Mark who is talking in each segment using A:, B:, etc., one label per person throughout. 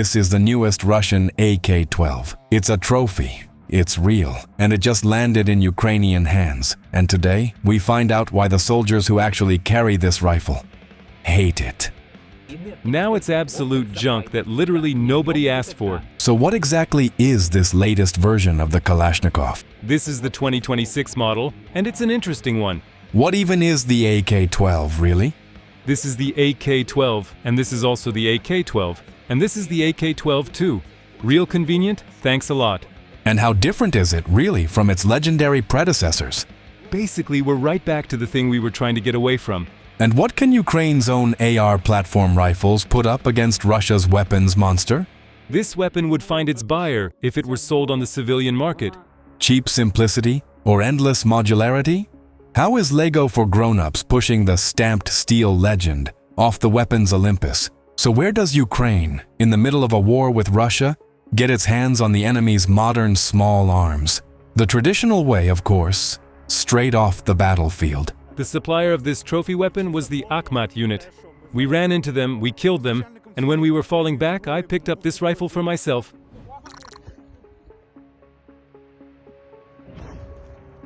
A: This is the newest Russian AK-12. It's a trophy. It's real, and it just landed in Ukrainian hands. And today, we find out why the soldiers who actually carry this rifle hate it.
B: Now it's absolute junk that literally nobody asked for.
A: So what exactly is this latest version of the Kalashnikov?
B: This is the 2026 model, and it's an interesting one.
A: What even is the AK-12, really?
B: This is the AK-12, and this is also the AK-12, and this is the AK-12 too. Real convenient? Thanks a lot.
A: And how different is it, really, from its legendary predecessors?
B: Basically, we're right back to the thing we were trying to get away from.
A: And what can Ukraine's own AR platform rifles put up against Russia's weapons monster?
B: This weapon would find its buyer if it were sold on the civilian market.
A: Cheap simplicity or endless modularity? How is Lego for grown-ups pushing the stamped steel legend off the weapons Olympus? So where does Ukraine, in the middle of a war with Russia, get its hands on the enemy's modern small arms? The traditional way, of course, straight off the battlefield.
B: The supplier of this trophy weapon was the Akhmat unit. We ran into them, we killed them, and when we were falling back, I picked up this rifle for myself.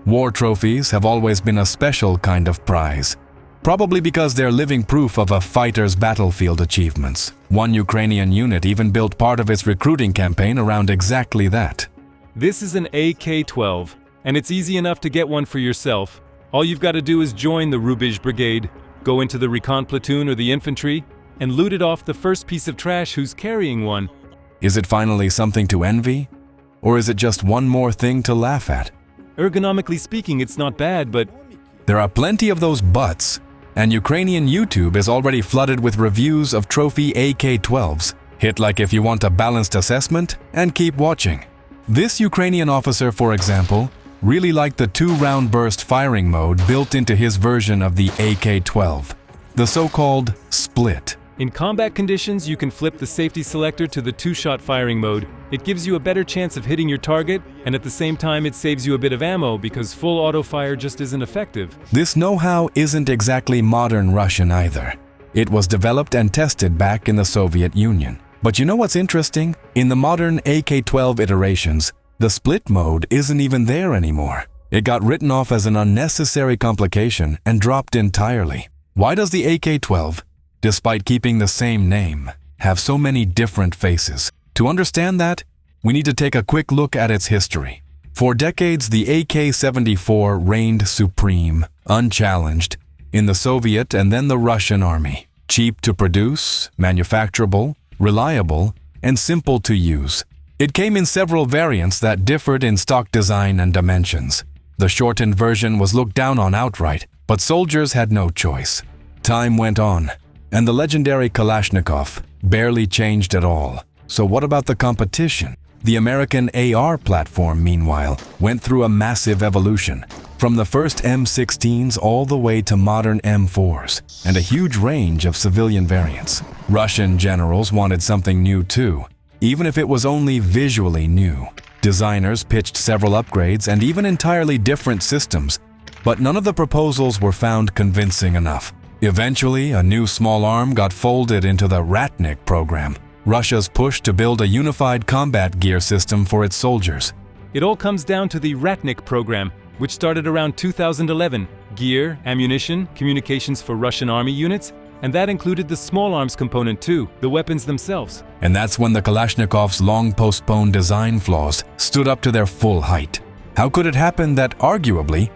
A: War trophies have always been a special kind of prize, probably because they're living proof of a fighter's battlefield achievements. One Ukrainian unit even built part of its recruiting campaign around exactly that.
B: This is an AK-12, and it's easy enough to get one for yourself. All you've got to do is join the Rubizh Brigade, go into the recon platoon or the infantry, and loot it off the first piece of trash who's carrying one.
A: Is it finally something to envy? Or is it just one more thing to laugh at?
B: Ergonomically speaking, it's not bad, but
A: there are plenty of those buts, and Ukrainian YouTube is already flooded with reviews of trophy AK-12s. Hit like if you want a balanced assessment, and keep watching. This Ukrainian officer, for example, really liked the 2-round burst firing mode built into his version of the AK-12, the so-called split.
B: In combat conditions, you can flip the safety selector to the 2-shot firing mode. It gives you a better chance of hitting your target, and at the same time it saves you a bit of ammo because full auto fire just isn't effective.
A: This know-how isn't exactly modern Russian either. It was developed and tested back in the Soviet Union. But you know what's interesting? In the modern AK-12 iterations, the split mode isn't even there anymore. It got written off as an unnecessary complication and dropped entirely. Why does the AK-12, despite keeping the same name, have so many different faces? To understand that, we need to take a quick look at its history. For decades, the AK-74 reigned supreme, unchallenged, in the Soviet and then the Russian army. Cheap to produce, manufacturable, reliable, and simple to use. It came in several variants that differed in stock design and dimensions. The shortened version was looked down on outright, but soldiers had no choice. Time went on, and the legendary Kalashnikov barely changed at all. So what about the competition? The American AR platform, meanwhile, went through a massive evolution, from the first M16s all the way to modern M4s, and a huge range of civilian variants. Russian generals wanted something new too, even if it was only visually new. Designers pitched several upgrades and even entirely different systems, but none of the proposals were found convincing enough. Eventually, a new small arm got folded into the Ratnik program, Russia's push to build a unified combat gear system for its soldiers.
B: It all comes down to the Ratnik program, which started around 2011. Gear, ammunition, communications for Russian army units, and that included the small arms component too, the weapons themselves.
A: And that's when the Kalashnikov's long-postponed design flaws stood up to their full height. How could it happen that, arguably,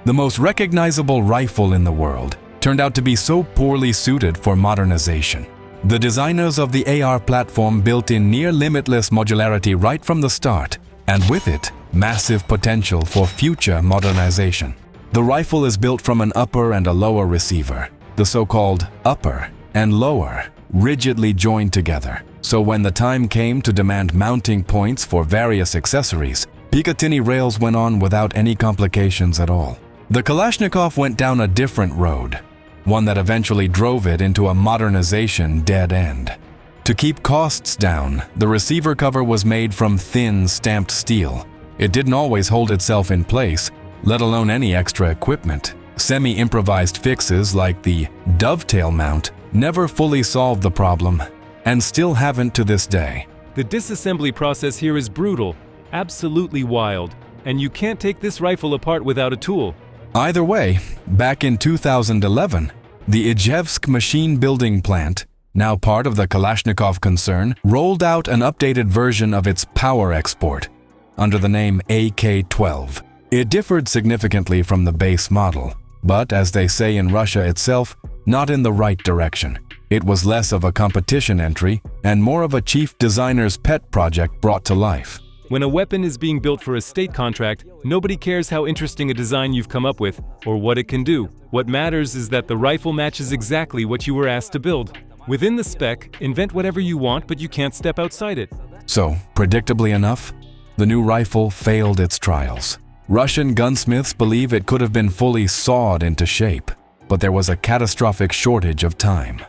A: the most recognizable rifle in the world turned out to be so poorly suited for modernization? The designers of the AR platform built in near-limitless modularity right from the start, and with it, massive potential for future modernization. The rifle is built from an upper and a lower receiver, the so-called upper and lower, rigidly joined together. So when the time came to demand mounting points for various accessories, Picatinny rails went on without any complications at all. The Kalashnikov went down a different road, one that eventually drove it into a modernization dead end. To keep costs down, the receiver cover was made from thin stamped steel. It didn't always hold itself in place, let alone any extra equipment. Semi-improvised fixes like the dovetail mount never fully solved the problem, and still haven't to this day.
B: The disassembly process here is brutal, absolutely wild, and you can't take this rifle apart without a tool.
A: Either way, back in 2011, the Ijevsk machine building plant, now part of the Kalashnikov concern, rolled out an updated version of its power export under the name AK-12. It differed significantly from the base model, but as they say in Russia itself, not in the right direction. It was less of a competition entry and more of a chief designer's pet project brought to life.
B: When a weapon is being built for a state contract, nobody cares how interesting a design you've come up with or what it can do. What matters is that the rifle matches exactly what you were asked to build. Within the spec, invent whatever you want, but you can't step outside it.
A: So, predictably enough, the new rifle failed its trials. Russian gunsmiths believe it could have been fully sawed into shape, but there was a catastrophic shortage of time,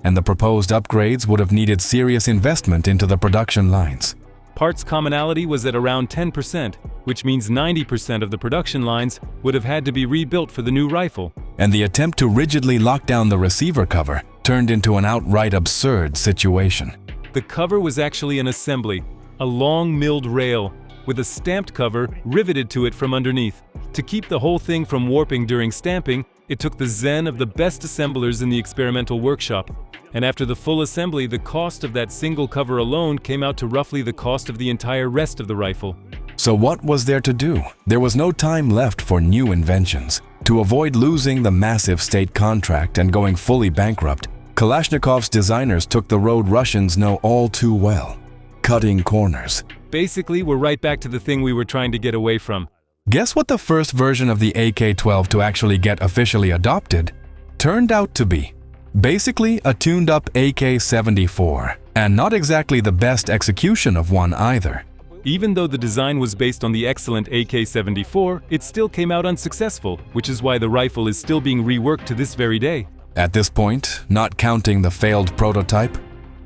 A: and the proposed upgrades would have needed serious investment into the production lines.
B: Parts commonality was at around 10%, which means 90% of the production lines would have had to be rebuilt for the new rifle.
A: And the attempt to rigidly lock down the receiver cover turned into an outright absurd situation.
B: The cover was actually an assembly, a long milled rail, with a stamped cover riveted to it from underneath. To keep the whole thing from warping during stamping, it took the zen of the best assemblers in the experimental workshop. And after the full assembly, the cost of that single cover alone came out to roughly the cost of the entire rest of the rifle.
A: So what was there to do? There was no time left for new inventions. To avoid losing the massive state contract and going fully bankrupt, Kalashnikov's designers took the road Russians know all too well: cutting corners.
B: Basically, we're right back to the thing we were trying to get away from.
A: Guess what the first version of the AK-12 to actually get officially adopted turned out to be? Basically a tuned-up AK-74, and not exactly the best execution of one either.
B: Even though the design was based on the excellent AK-74, it still came out unsuccessful, which is why the rifle is still being reworked to this very day.
A: At this point, not counting the failed prototype,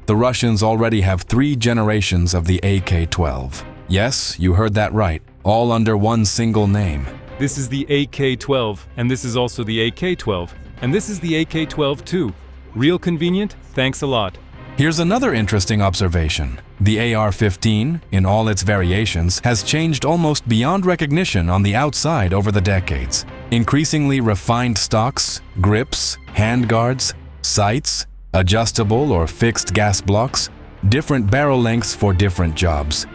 A: the Russians already have 3 generations of the AK-12. Yes, you heard that right, all under one single name.
B: This is the AK-12, and this is also the AK-12, and this is the AK-12 too. Real convenient? Thanks a lot.
A: Here's another interesting observation. The AR-15, in all its variations, has changed almost beyond recognition on the outside over the decades. Increasingly refined stocks, grips, handguards, sights, adjustable or fixed gas blocks, different barrel lengths for different jobs.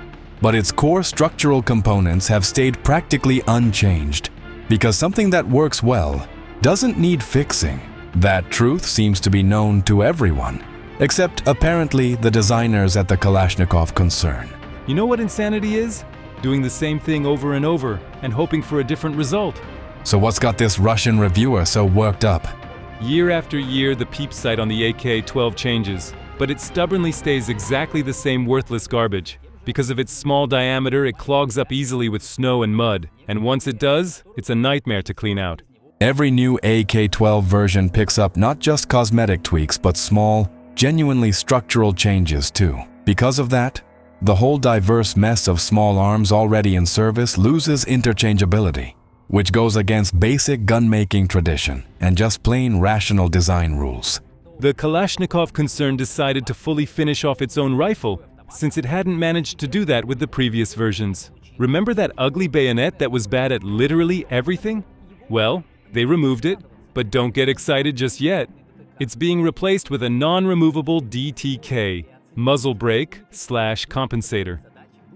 A: But its core structural components have stayed practically unchanged, because something that works well doesn't need fixing. That truth seems to be known to everyone, except apparently the designers at the Kalashnikov concern.
B: You know what insanity is? Doing the same thing over and over and hoping for a different result.
A: So what's got this Russian reviewer so worked up?
B: Year after year, the peep sight on the AK-12 changes, but it stubbornly stays exactly the same worthless garbage. Because of its small diameter, it clogs up easily with snow and mud, and once it does, it's a nightmare to clean out.
A: Every new AK-12 version picks up not just cosmetic tweaks, but small, genuinely structural changes too. Because of that, the whole diverse mess of small arms already in service loses interchangeability, which goes against basic gun-making tradition and just plain rational design rules.
B: The Kalashnikov concern decided to fully finish off its own rifle, since it hadn't managed to do that with the previous versions. Remember that ugly bayonet that was bad at literally everything? Well, they removed it, but don't get excited just yet. It's being replaced with a non-removable DTK, muzzle brake / compensator.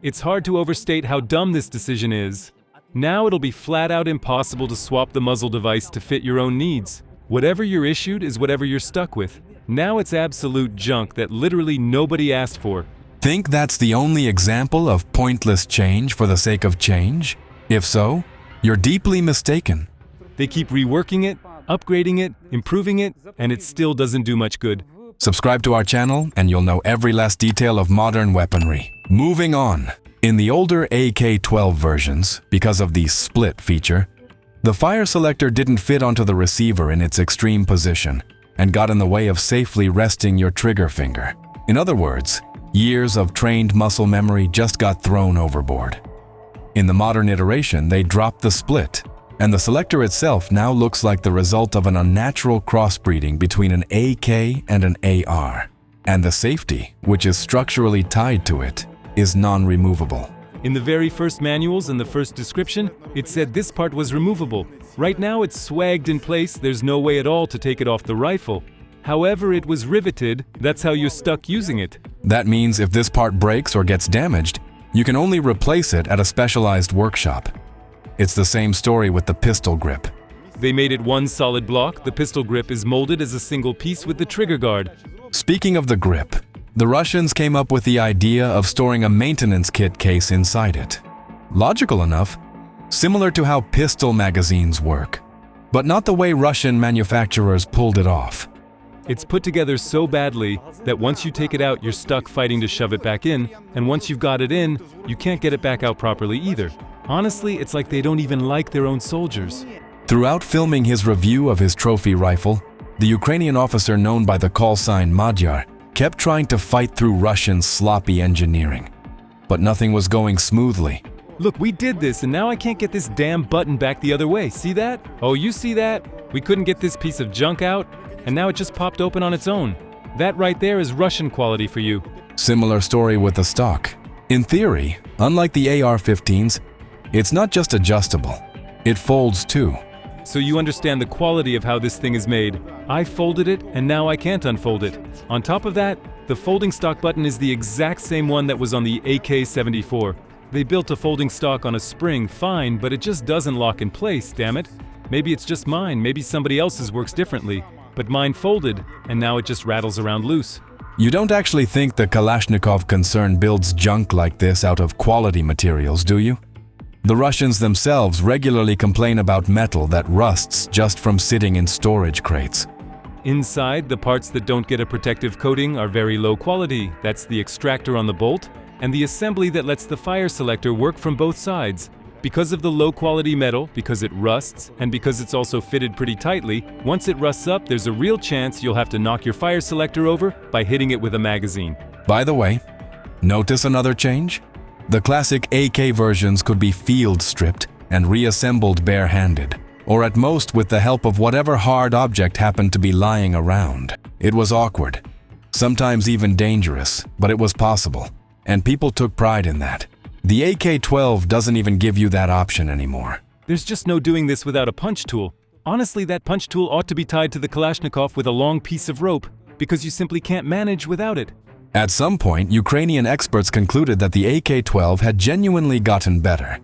B: It's hard to overstate how dumb this decision is. Now it'll be flat out impossible to swap the muzzle device to fit your own needs. Whatever you're issued is whatever you're stuck with. Now it's absolute junk that literally nobody asked for.
A: Think that's the only example of pointless change for the sake of change? If so, you're deeply mistaken.
B: They keep reworking it, upgrading it, improving it, and it still doesn't do much good.
A: Subscribe to our channel and you'll know every last detail of modern weaponry. Moving on. In the older AK-12 versions, because of the split feature, the fire selector didn't fit onto the receiver in its extreme position and got in the way of safely resting your trigger finger. In other words, years of trained muscle memory just got thrown overboard. In the modern iteration, they dropped the split, and the selector itself now looks like the result of an unnatural crossbreeding between an AK and an AR. And the safety, which is structurally tied to it, is non-removable.
B: In the very first manuals and the first description, it said this part was removable. Right now it's swagged in place, there's no way at all to take it off the rifle. However, it was riveted, that's how you're stuck using it.
A: That means if this part breaks or gets damaged, you can only replace it at a specialized workshop. It's the same story with the pistol grip.
B: They made it one solid block, the pistol grip is molded as a single piece with the trigger guard.
A: Speaking of the grip, the Russians came up with the idea of storing a maintenance kit case inside it. Logical enough, similar to how pistol magazines work, but not the way Russian manufacturers pulled it off.
B: It's put together so badly that once you take it out, you're stuck fighting to shove it back in, and once you've got it in, you can't get it back out properly either. Honestly, it's like they don't even like their own soldiers.
A: Throughout filming his review of his trophy rifle, the Ukrainian officer known by the call sign Magyar kept trying to fight through Russian sloppy engineering. But nothing was going smoothly.
B: Look, we did this and now I can't get this damn button back the other way. See that? Oh, you see that? We couldn't get this piece of junk out and now it just popped open on its own. That right there is Russian quality for you.
A: Similar story with the stock. In theory, unlike the AR-15s, it's not just adjustable, it folds too.
B: So you understand the quality of how this thing is made. I folded it and now I can't unfold it. On top of that, the folding stock button is the exact same one that was on the AK-74. They built a folding stock on a spring, fine, but it just doesn't lock in place, damn it. Maybe it's just mine, maybe somebody else's works differently. But mine folded, and now it just rattles around loose.
A: You don't actually think the Kalashnikov concern builds junk like this out of quality materials, do you? The Russians themselves regularly complain about metal that rusts just from sitting in storage crates.
B: Inside, the parts that don't get a protective coating are very low quality. That's the extractor on the bolt, and the assembly that lets the fire selector work from both sides. Because of the low-quality metal, because it rusts, and because it's also fitted pretty tightly, once it rusts up, there's a real chance you'll have to knock your fire selector over by hitting it with a magazine.
A: By the way, notice another change? The classic AK versions could be field stripped and reassembled barehanded, or at most with the help of whatever hard object happened to be lying around. It was awkward, sometimes even dangerous, but it was possible, and people took pride in that. The AK-12 doesn't even give you that option anymore.
B: There's just no doing this without a punch tool. Honestly, that punch tool ought to be tied to the Kalashnikov with a long piece of rope, because you simply can't manage without it.
A: At some point, Ukrainian experts concluded that the AK-12 had genuinely gotten better.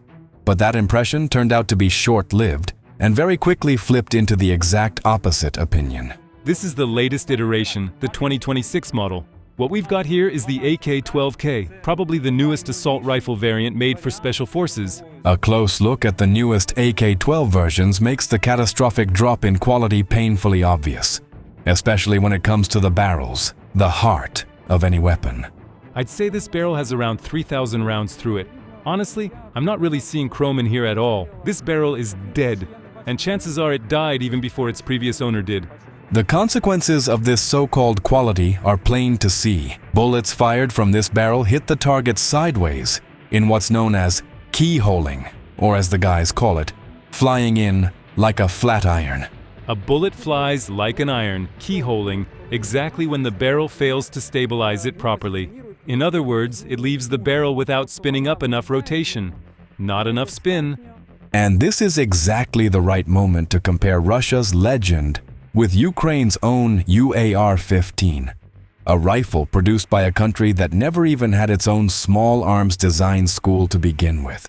A: But that impression turned out to be short-lived, and very quickly flipped into the exact opposite opinion.
B: This is the latest iteration, the 2026 model. What we've got here is the AK-12K, probably the newest assault rifle variant made for special forces.
A: A close look at the newest AK-12 versions makes the catastrophic drop in quality painfully obvious, especially when it comes to the barrels, the heart of any weapon.
B: I'd say this barrel has around 3,000 rounds through it. Honestly, I'm not really seeing chrome in here at all. This barrel is dead, and chances are it died even before its previous owner did.
A: The consequences of this so-called quality are plain to see. Bullets fired from this barrel hit the target sideways in what's known as keyholing, or as the guys call it, flying in like a flat iron.
B: A bullet flies like an iron, keyholing, exactly when the barrel fails to stabilize it properly. In other words, it leaves the barrel without spinning up enough rotation. Not enough spin.
A: And this is exactly the right moment to compare Russia's legend with Ukraine's own UAR-15, a rifle produced by a country that never even had its own small arms design school to begin with.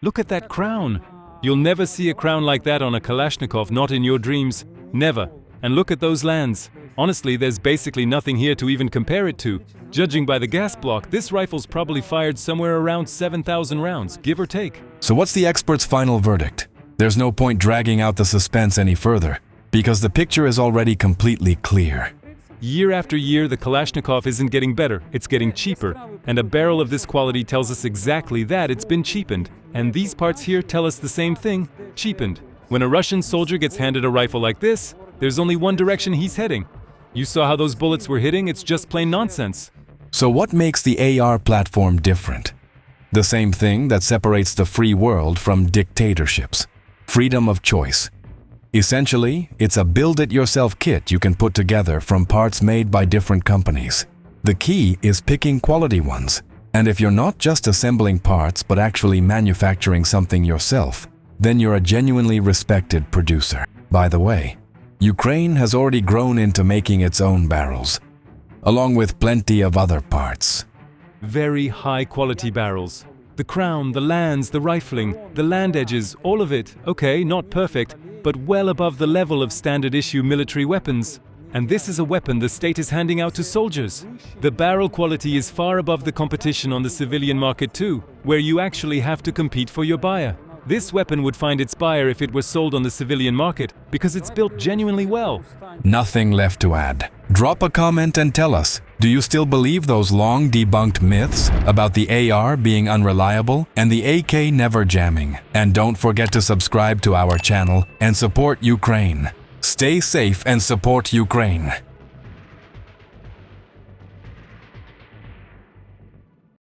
B: Look at that crown. You'll never see a crown like that on a Kalashnikov, not in your dreams. Never. And look at those lands. Honestly, there's basically nothing here to even compare it to. Judging by the gas block, this rifle's probably fired somewhere around 7,000 rounds, give or take.
A: So what's the expert's final verdict? There's no point dragging out the suspense any further, because the picture is already completely clear.
B: Year after year, the Kalashnikov isn't getting better, it's getting cheaper. And a barrel of this quality tells us exactly that, it's been cheapened. And these parts here tell us the same thing, cheapened. When a Russian soldier gets handed a rifle like this, there's only one direction he's heading. You saw how those bullets were hitting, it's just plain nonsense.
A: So what makes the AR platform different? The same thing that separates the free world from dictatorships: freedom of choice. Essentially, it's a build-it-yourself kit you can put together from parts made by different companies. The key is picking quality ones. And if you're not just assembling parts but actually manufacturing something yourself, then you're a genuinely respected producer. By the way, Ukraine has already grown into making its own barrels, along with plenty of other parts.
B: Very high-quality barrels. The crown, the lands, the rifling, the land edges, all of it, okay, not perfect, but well above the level of standard-issue military weapons. And this is a weapon the state is handing out to soldiers. The barrel quality is far above the competition on the civilian market too, where you actually have to compete for your buyer. This weapon would find its buyer if it were sold on the civilian market, because it's built genuinely well.
A: Nothing left to add. Drop a comment and tell us, do you still believe those long debunked myths about the AR being unreliable and the AK never jamming? And don't forget to subscribe to our channel and support Ukraine. Stay safe and support Ukraine.